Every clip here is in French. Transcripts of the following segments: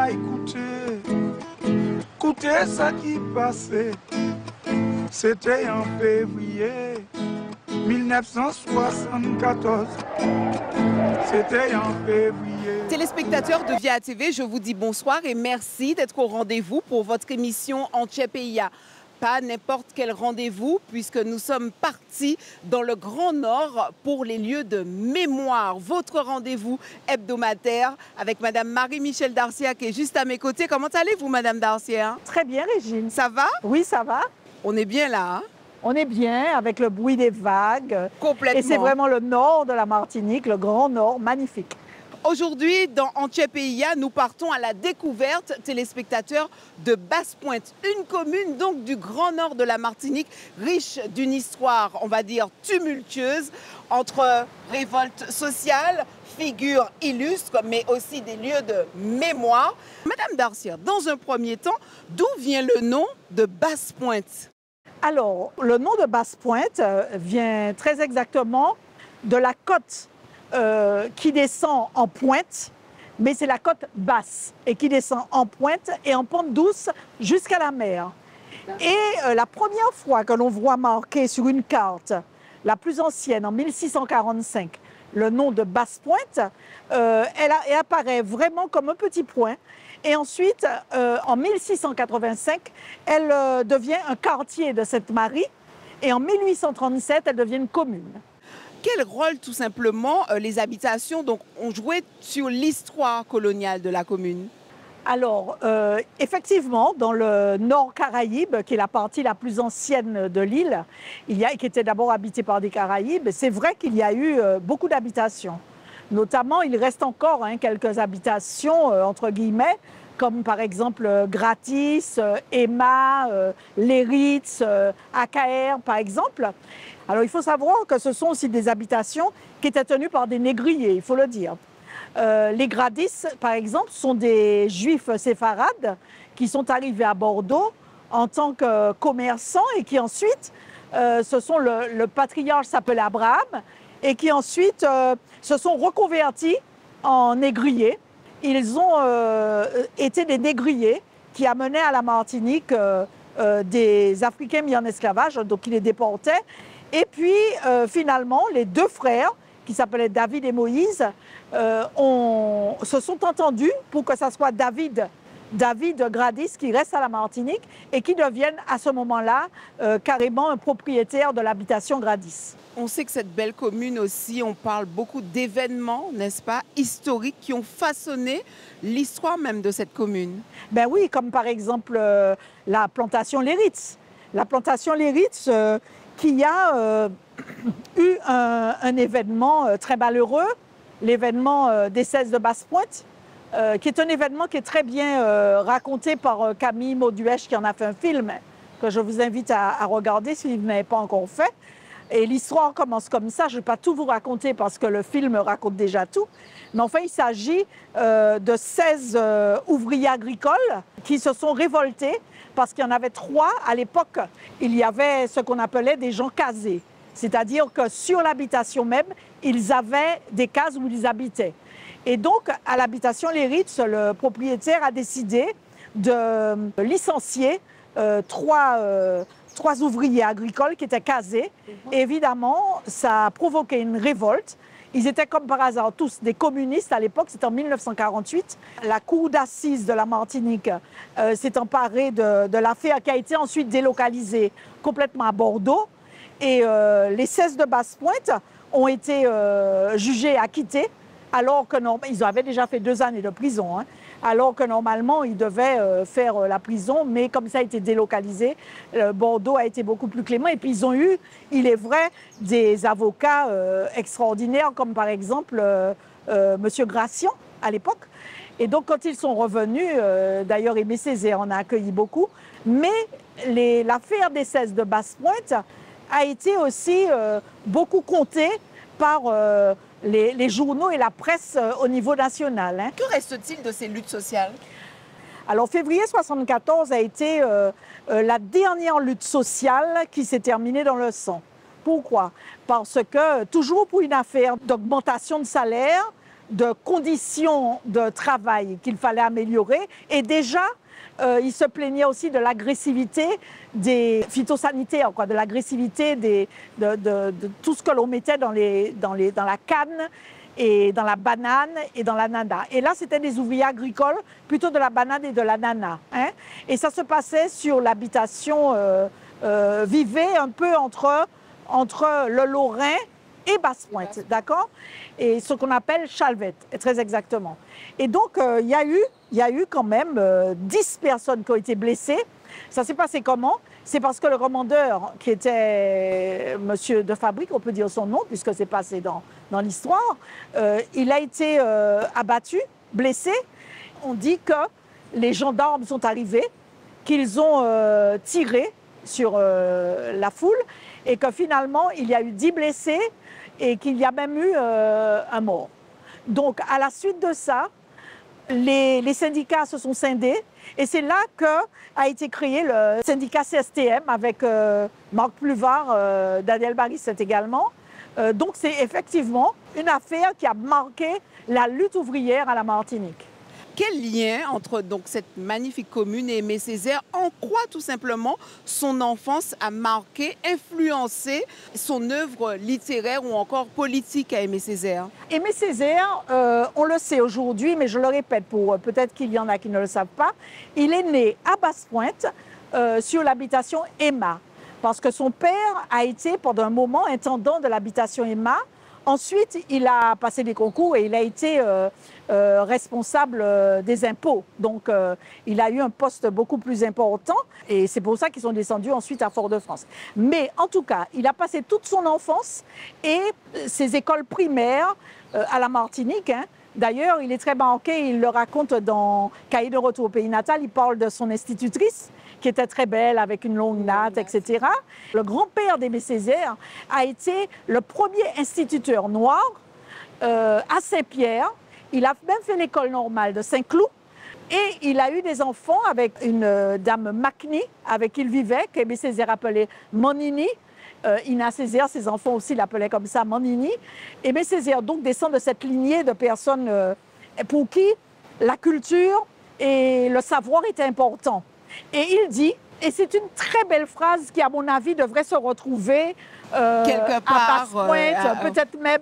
m'a écouté. Écoutez ça qui passait. C'était en février 1974. C'était en février. Téléspectateurs de Via TV, je vous dis bonsoir et merci d'être au rendez-vous pour votre émission Antchepeya. Pas n'importe quel rendez-vous, puisque nous sommes partis dans le Grand Nord pour les lieux de mémoire. Votre rendez-vous hebdomadaire avec Madame Marie-Michel Darcia qui est juste à mes côtés. Comment allez-vous, Madame Darcia? Très bien, Régine. Ça va? Oui, ça va. On est bien là, hein? On est bien avec le bruit des vagues. Complètement. Et c'est vraiment le nord de la Martinique, le Grand Nord, magnifique. Aujourd'hui, dans Antchepeya, nous partons à la découverte, téléspectateurs, de Basse-Pointe, une commune donc du Grand Nord de la Martinique, riche d'une histoire, on va dire, tumultueuse, entre révolte sociale, figures illustres, mais aussi des lieux de mémoire. Madame Darcia, dans un premier temps, d'où vient le nom de Basse-Pointe? Alors, le nom de Basse-Pointe vient très exactement de la côte qui descend en pointe, mais c'est la côte basse et qui descend en pointe et en pente douce jusqu'à la mer. Et la première fois que l'on voit marqué sur une carte, la plus ancienne, en 1645, le nom de Basse-Pointe, elle apparaît vraiment comme un petit point. Et ensuite, en 1685, elle devient un quartier de Sainte-Marie. Et en 1837, elle devient une commune. Quel rôle, tout simplement, les habitations donc, ont joué sur l'histoire coloniale de la commune? Alors, effectivement, dans le Nord Caraïbe, qui est la partie la plus ancienne de l'île, qui était d'abord habitée par des Caraïbes, c'est vrai qu'il y a eu beaucoup d'habitations. Notamment, il reste encore quelques habitations, entre guillemets, comme par exemple Gratis, Emma, Léritz, AKR, par exemple. Alors, il faut savoir que ce sont aussi des habitations qui étaient tenues par des négriers, il faut le dire. Les Gradis, par exemple, sont des juifs séfarades qui sont arrivés à Bordeaux en tant que commerçants et qui ensuite, le patriarche s'appelait Abraham, et qui ensuite se sont reconvertis en négriers. Ils ont été des négriers qui amenaient à la Martinique des Africains mis en esclavage, donc ils les déportaient. Et puis, finalement, les deux frères, qui s'appelaient David et Moïse, se sont entendus pour que ce soit David Gradis qui reste à la Martinique et qui devienne à ce moment-là carrément un propriétaire de l'habitation Gradis. On sait que cette belle commune aussi, on parle beaucoup d'événements, n'est-ce pas, historiques qui ont façonné l'histoire même de cette commune. Ben oui, comme par exemple la plantation Léritz. La plantation Léritz qui a eu un événement très malheureux, l'événement des 16 de Basse-Pointe, qui est un événement qui est très bien raconté par Camille Mauduèche, qui en a fait un film que je vous invite à regarder si vous n'avez pas encore fait. Et l'histoire commence comme ça. Je ne vais pas tout vous raconter parce que le film raconte déjà tout. Mais enfin, il s'agit de 16 ouvriers agricoles qui se sont révoltés parce qu'il y en avait 3. À l'époque, il y avait ce qu'on appelait des gens casés. C'est-à-dire que sur l'habitation même, ils avaient des cases où ils habitaient. Et donc, à l'habitation Léritz, le propriétaire a décidé de licencier 3 ouvriers agricoles qui étaient casés. Et évidemment, ça a provoqué une révolte. Ils étaient comme par hasard tous des communistes à l'époque, c'était en 1948. La cour d'assises de la Martinique s'est emparée de l'affaire qui a été ensuite délocalisée complètement à Bordeaux. Et les 16 de Basse-Pointe ont été jugés acquittés, alors que ils avaient déjà fait 2 années de prison, alors que normalement ils devaient faire la prison, mais comme ça a été délocalisé, Bordeaux a été beaucoup plus clément. Et puis ils ont eu, il est vrai, des avocats extraordinaires, comme par exemple Monsieur Gracian à l'époque. Et donc quand ils sont revenus, d'ailleurs Aimé Césaire en a accueilli beaucoup, mais l'affaire des 16 de Basse-Pointe a été aussi beaucoup comptée par les journaux et la presse au niveau national. Que reste-t-il de ces luttes sociales? Alors, février 1974 a été la dernière lutte sociale qui s'est terminée dans le sang. Pourquoi? Parce que, toujours pour une affaire d'augmentation de salaire, de conditions de travail qu'il fallait améliorer. Et déjà, il se plaignait aussi de l'agressivité des phytosanitaires, quoi, de l'agressivité de tout ce que l'on mettait dans la canne et dans la banane et dans l'ananas. Et là, c'était des ouvriers agricoles, plutôt de la banane et de l'ananas. Hein. Et ça se passait sur l'habitation vivait un peu entre le Lorrain et Basse-Pointe, d'accord? Et ce qu'on appelle Chalvette, très exactement. Et donc, il y a eu quand même 10 personnes qui ont été blessées. Ça s'est passé comment? C'est parce que le commandeur, qui était monsieur de fabrique, on peut dire son nom, puisque c'est passé dans l'histoire, il a été abattu, blessé. On dit que les gendarmes sont arrivés, qu'ils ont tiré sur la foule et que finalement, il y a eu 10 blessés et qu'il y a même eu un mort. Donc, à la suite de ça, les syndicats se sont scindés et c'est là qu'a été créé le syndicat CSTM avec Marc Pluvard, Daniel Barissette également. Donc, c'est effectivement une affaire qui a marqué la lutte ouvrière à la Martinique. Quel lien entre donc, cette magnifique commune et Aimé Césaire? En quoi tout simplement son enfance a marqué, influencé son œuvre littéraire ou encore politique à Aimé Césaire? Aimé Césaire, on le sait aujourd'hui, mais je le répète pour peut-être qu'il y en a qui ne le savent pas, il est né à Basse-Pointe sur l'habitation Emma, parce que son père a été pendant un moment intendant de l'habitation Emma. Ensuite, il a passé des concours et il a été responsable des impôts. Donc, il a eu un poste beaucoup plus important et c'est pour ça qu'ils sont descendus ensuite à Fort-de-France. Mais en tout cas, il a passé toute son enfance et ses écoles primaires à la Martinique. Hein. D'ailleurs, il est très marqué, il le raconte dans Cahiers de retour au pays natal, il parle de son institutrice, qui était très belle, avec une longue natte, etc. Le grand-père d'Aimé Césaire a été le premier instituteur noir à Saint-Pierre. Il a même fait l'école normale de Saint-Cloud. Et il a eu des enfants avec une dame Macny, avec qui il vivait, qu'Aimé Césaire appelait Monini. Ina Césaire, ses enfants aussi l'appelaient comme ça, Monini. Aimé Césaire donc descend de cette lignée de personnes pour qui la culture et le savoir étaient importants. Et il dit, et c'est une très belle phrase qui, à mon avis, devrait se retrouver quelque part, à Basse-Pointe, peut-être même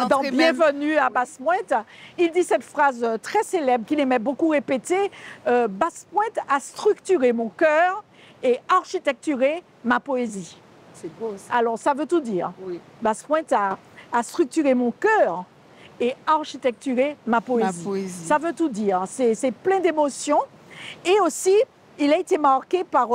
dans Bienvenue à Basse-Pointe. Il dit cette phrase très célèbre qu'il aimait beaucoup répéter, Basse-Pointe a structuré mon cœur et architecturé ma poésie. C'est beau ça. Alors, ça veut tout dire. Oui. Basse-Pointe a structuré mon cœur et architecturé ma poésie. Ça veut tout dire. C'est plein d'émotions. Et aussi, il a été marqué par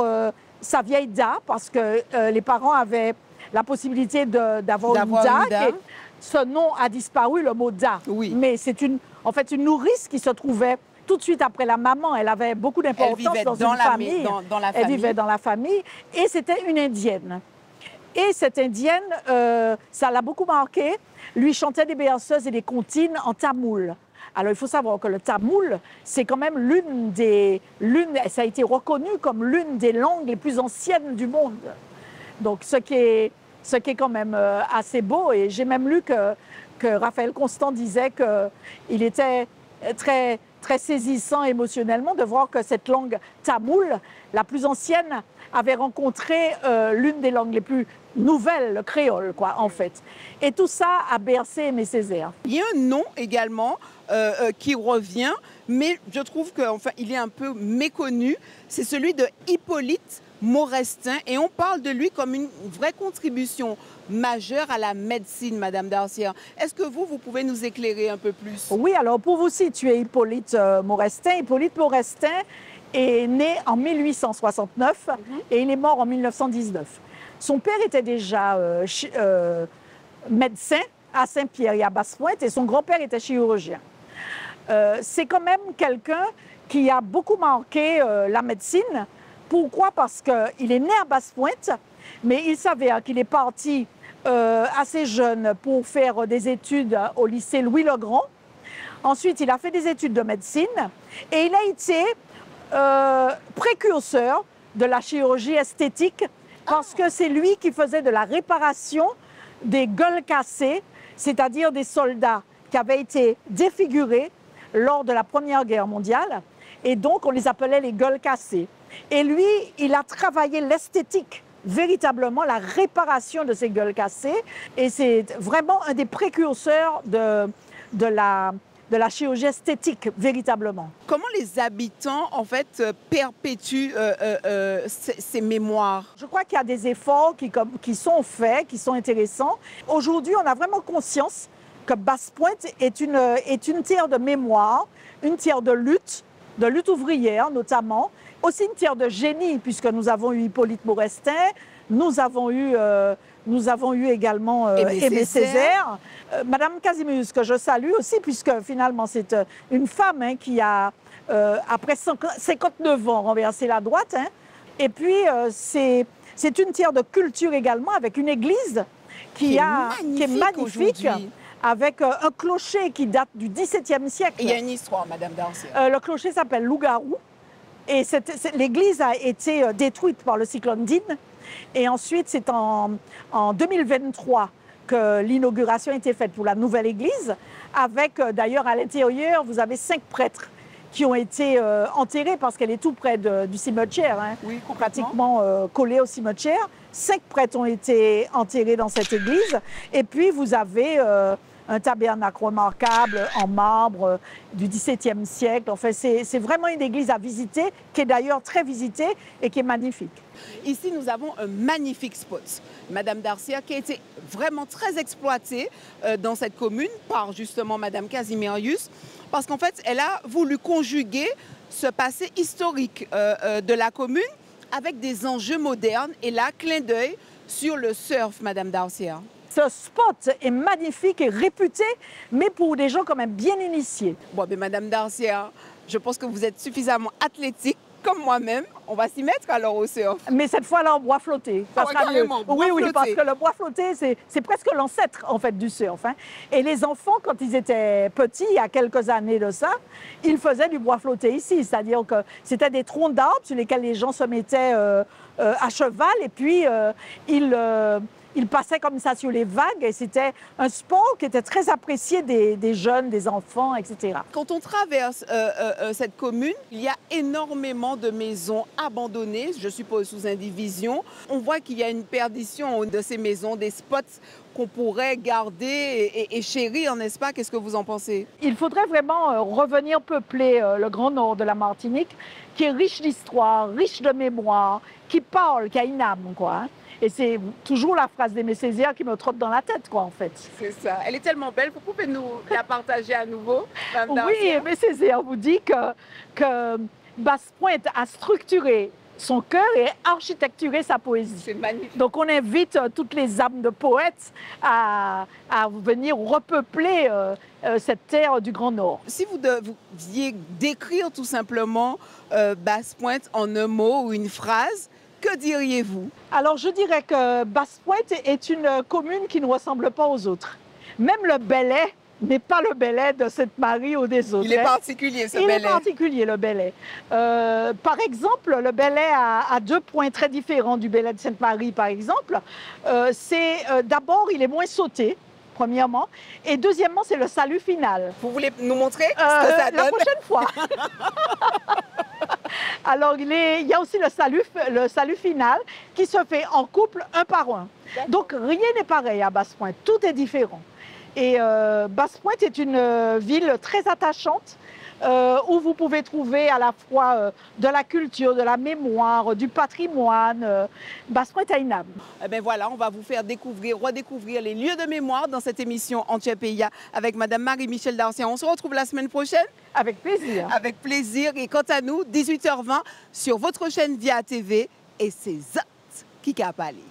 sa vieille Da, parce que les parents avaient la possibilité d'avoir une Da. Et ce nom a disparu, le mot Da. Oui. Mais c'est en fait une nourrice qui se trouvait tout de suite après la maman. Elle avait beaucoup d'importance dans une famille. Elle vivait dans la famille. Et c'était une Indienne. Et cette Indienne, ça l'a beaucoup marqué, lui chantait des berceuses et des comptines en tamoul. Alors, il faut savoir que le tamoul, c'est quand même ça a été reconnu comme l'une des langues les plus anciennes du monde. Donc, ce qui est quand même assez beau. Et j'ai même lu que Raphaël Constant disait qu'il était très, très saisissant émotionnellement de voir que cette langue tamoul, la plus ancienne, avait rencontré l'une des langues les plus nouvelles, le créole, quoi, en fait. Et tout ça a bercé Aimé Césaire. Il y a un nom également qui revient, mais je trouve qu'il est un peu méconnu. C'est celui de Hippolyte Maurestin. Et on parle de lui comme une vraie contribution majeure à la médecine, Madame Darcière. Est-ce que vous pouvez nous éclairer un peu plus? Oui, alors pour vous situer Hippolyte Maurestin, Hippolyte Maurestin est né en 1869 et il est mort en 1919. Son père était déjà médecin à Saint-Pierre et à Basse-Pointe et son grand-père était chirurgien. C'est quand même quelqu'un qui a beaucoup marqué la médecine. Pourquoi? Parce qu'il est né à Basse-Pointe, mais il s'avère qu'il est parti assez jeune pour faire des études au lycée Louis-le-Grand. Ensuite, il a fait des études de médecine et il a été précurseur de la chirurgie esthétique parce que c'est lui qui faisait de la réparation des gueules cassées, c'est-à-dire des soldats qui avaient été défigurées lors de la Première Guerre mondiale. Et donc, on les appelait les gueules cassées. Et lui, il a travaillé l'esthétique, véritablement la réparation de ces gueules cassées. Et c'est vraiment un des précurseurs de la chirurgie esthétique, véritablement. Comment les habitants, en fait, perpétuent ces mémoires? Je crois qu'il y a des efforts qui sont faits, qui sont intéressants. Aujourd'hui, on a vraiment conscience que Basse-Pointe est une terre de mémoire, une terre de lutte ouvrière notamment, aussi une terre de génie, puisque nous avons eu Hippolyte Maurestin, nous avons eu également Aimé Césaire. Madame Casimir, que je salue aussi, puisque finalement c'est une femme qui a, après 59 ans, renversé la droite. Et puis c'est une terre de culture également, avec une église qui est magnifique. Avec un clocher qui date du XVIIe siècle. Et il y a une histoire, Madame Darcia. Le clocher s'appelle Loup-garou. Et l'église a été détruite par le cyclone Dine. Et ensuite, c'est en 2023 que l'inauguration a été faite pour la nouvelle église. Avec, d'ailleurs, à l'intérieur, vous avez 5 prêtres qui ont été enterrés parce qu'elle est tout près du cimetière, oui, pratiquement collée au cimetière. 5 prêtres ont été enterrés dans cette église. Et puis, vous avez un tabernacle remarquable en marbre du XVIIe siècle. Enfin, c'est vraiment une église à visiter, qui est d'ailleurs très visitée et qui est magnifique. Ici, nous avons un magnifique spot, Madame Darcia, qui a été vraiment très exploité dans cette commune par justement Madame Casimirius, parce qu'en fait, elle a voulu conjuguer ce passé historique de la commune avec des enjeux modernes et là, clin d'œil sur le surf, Madame Darcia. Ce spot est magnifique et réputé, mais pour des gens quand même bien initiés. Bon, mais Madame Darcia, je pense que vous êtes suffisamment athlétique comme moi-même. On va s'y mettre alors au surf. Mais cette fois-là en bois flotté. Ça sera mieux. Oui, flotté. Parce que le bois flotté, c'est presque l'ancêtre en fait du surf. Et les enfants, quand ils étaient petits, il y a quelques années de ça, ils faisaient du bois flotté ici. C'est-à-dire que c'était des troncs d'arbres sur lesquels les gens se mettaient à cheval et puis ils passaient comme ça sur les vagues et c'était un sport qui était très apprécié des jeunes, des enfants, etc. Quand on traverse cette commune, il y a énormément de maisons abandonnées, je suppose sous indivision. On voit qu'il y a une perdition de ces maisons, des spots qu'on pourrait garder et chérir, n'est-ce pas? Qu'est-ce que vous en pensez? Il faudrait vraiment revenir peupler le Grand Nord de la Martinique, qui est riche d'histoire, riche de mémoire, qui parle, qui a une âme, quoi. Et c'est toujours la phrase d'Aimé Césaire qui me trotte dans la tête, quoi, en fait. C'est ça. Elle est tellement belle. Vous pouvez nous la partager à nouveau, Mme Darcia? Oui, Aimé Césaire vous dit que Basse-Pointe a structuré son cœur et architecturé sa poésie. C'est magnifique. Donc on invite toutes les âmes de poètes à venir repeupler cette terre du Grand Nord. Si vous deviez décrire tout simplement Basse-Pointe en un mot ou une phrase, que diriez-vous? Alors, je dirais que Basse-Pointe est une commune qui ne ressemble pas aux autres. Même le Belley n'est pas le Belley de Sainte-Marie ou des autres. Il est particulier, ce Belley. Il est particulier, le Belley. Par exemple, le Belley a 2 points très différents du Belley de Sainte-Marie, par exemple. D'abord, il est moins sauté. Premièrement. Et deuxièmement, c'est le salut final. Vous voulez nous montrer ce que ça donne? La prochaine fois. Alors, il y a aussi le salut final qui se fait en couple, un par un. Donc, rien n'est pareil à Basse-Pointe. Tout est différent. Et Basse-Pointe est une ville très attachante où vous pouvez trouver à la fois de la culture, de la mémoire, du patrimoine. Basse-Pointe a une âme. Eh bien voilà, on va vous faire redécouvrir les lieux de mémoire dans cette émission Entier Pays avec Madame Marie-Michel Darcia. On se retrouve la semaine prochaine. Avec plaisir. Avec plaisir. Et quant à nous, 18h20 sur votre chaîne Via TV. Et c'est ça qui a parlé.